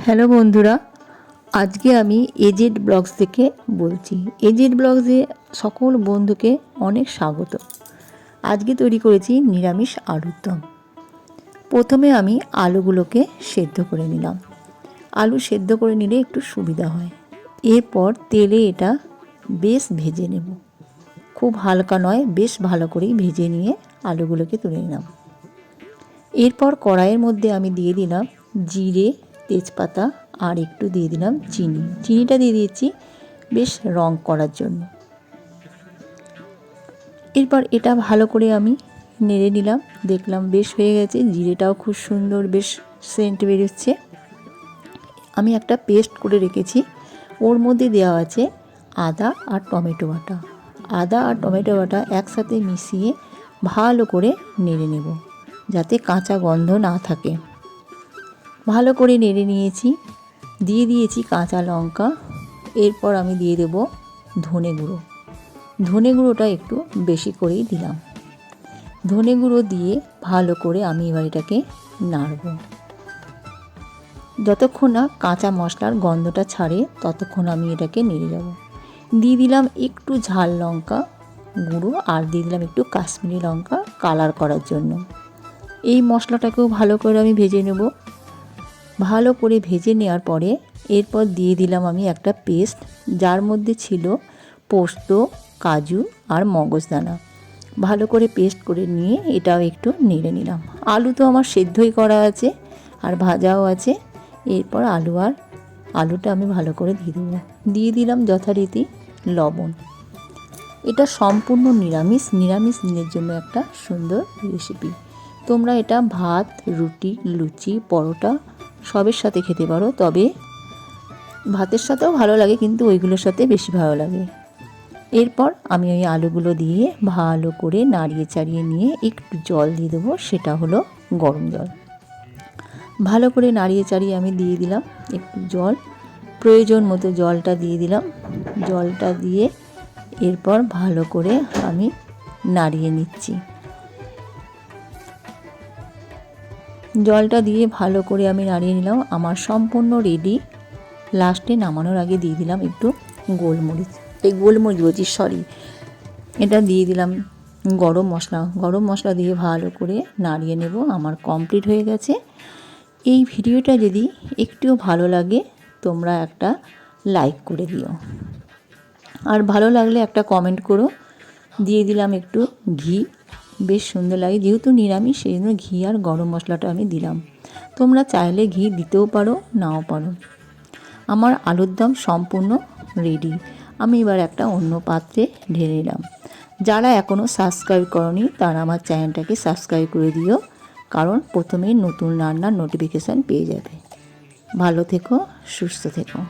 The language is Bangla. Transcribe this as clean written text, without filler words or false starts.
হ্যালো বন্ধুরা, আজকে আমি এজেড ব্লগস থেকে বলছি। এজেড ব্লগসে সকল বন্ধুকে অনেক স্বাগত। আজকে তৈরি করেছি নিরামিষ আলুর দম। প্রথমে আমি আলুগুলোকে সেদ্ধ করে নিলাম। আলু সেদ্ধ করে নিলে একটু সুবিধা হয়। এরপর তেলে এটা বেশ ভেজে নেব। খুব হালকা নয়, বেশ ভালো করেই ভেজে নিয়ে আলুগুলোকে তুলে নিলাম। এরপর কড়াইয়ের মধ্যে আমি দিয়ে দিলাম জিরে, তেজপাতা আর একটু দিয়ে দিলাম চিনি। চিনিটা দিয়ে দিয়েছি বেশ রং করার জন্য। এরপর এটা ভালো করে আমি নেড়ে নিলাম। দেখলাম বেশ হয়ে গেছে, জিরেটাও খুব সুন্দর বেশ সেন্ট বেরোচ্ছে। আমি একটা পেস্ট করে রেখেছি, ওর মধ্যে দেওয়া আছে আদা আর টমেটো বাটা। আদা আর টমেটো বাটা একসাথে মিশিয়ে ভালো করে নেড়ে নেব, যাতে কাঁচা গন্ধ না থাকে। ভালো করে নেড়ে নিয়েছি, দিয়ে দিয়েছি কাঁচা লঙ্কা। এরপর আমি দিয়ে দেব ধনে গুঁড়ো। ধনে গুঁড়োটা একটু বেশি করেই দিলাম। ধনে গুঁড়ো দিয়ে ভালো করে আমি এবার এটাকে নাড়ব। যতক্ষণ না কাঁচা মশলার গন্ধটা ছাড়ে ততক্ষণ আমি এটাকে নেড়ে যাব। দিয়ে দিলাম একটু ঝাল লঙ্কা গুঁড়ো আর দিয়ে দিলাম একটু কাশ্মীরি লঙ্কা কালার করার জন্য। এই মশলাটাকেও ভালো করে আমি ভেজে নেব। ভালো করে ভেজে নেওয়ার পরে এরপর দিয়ে দিলাম আমি একটা পেস্ট, যার মধ্যে ছিল পোস্ত, কাজু আর মগজদানা। ভালো করে পেস্ট করে নিয়ে এটাও একটু নেড়ে নিলাম। আলু তো আমার সেদ্ধই করা আছে আর ভাজাও আছে। এরপর আলুটা আমি ভালো করে দিয়ে দিলাম যথারীতি লবণ। এটা সম্পূর্ণ নিরামিষ দিনের জন্য একটা সুন্দর রেসিপি। তোমরা এটা ভাত, রুটি, লুচি, পরোটা সবের সাথে খেতে পারো, তবে ভাতের সাথেও ভালো লাগে, কিন্তু ওইগুলোর সাথে বেশি ভালো লাগে। এরপর আমি ওই আলুগুলো দিয়ে ভালো করে নাড়িয়ে চাড়িয়ে নিয়ে একটু জল দিয়ে দেবো, সেটা হলো গরম জল। ভালো করে নাড়িয়ে চাড়িয়ে আমি দিয়ে দিলাম একটু জল, প্রয়োজন মতো জলটা দিয়ে দিলাম। জলটা দিয়ে এরপর ভালো করে আমি নাড়িয়ে নিচ্ছি। জলটা দিয়ে ভালো করে আমি নাড়িয়ে নিলাম। আমার সম্পূর্ণ রেডি। লাস্টে নামানোর আগে দিয়ে দিলাম একটু এটা দিয়ে দিলাম গরম মশলা দিয়ে ভালো করে নাড়িয়ে নেব। আমার কমপ্লিট হয়ে গেছে। এই ভিডিওটা যদি একটুও ভালো লাগে তোমরা একটা লাইক করে দিও, আর ভালো লাগলে একটা কমেন্ট করো। দিয়ে দিলাম একটু ঘি, বেশ সুন্দর লাগে, যেহেতু নিরামিষ সেই জন্য ঘি আর গরম মশলাটা আমি দিলাম। তোমরা চাইলে ঘি দিতেও পারো, নাও পারো। আমার আলুর দম সম্পূর্ণ রেডি। আমি এবার একটা অন্য পাত্রে ঢেলে নিলাম। যারা এখনও সাবস্ক্রাইব করনি তারা আমার চ্যানেলটাকে সাবস্ক্রাইব করে দিও, কারণ প্রথমেই নতুন রান্নার নোটিফিকেশান পেয়ে যাবে। ভালো থেকো, সুস্থ থেকো।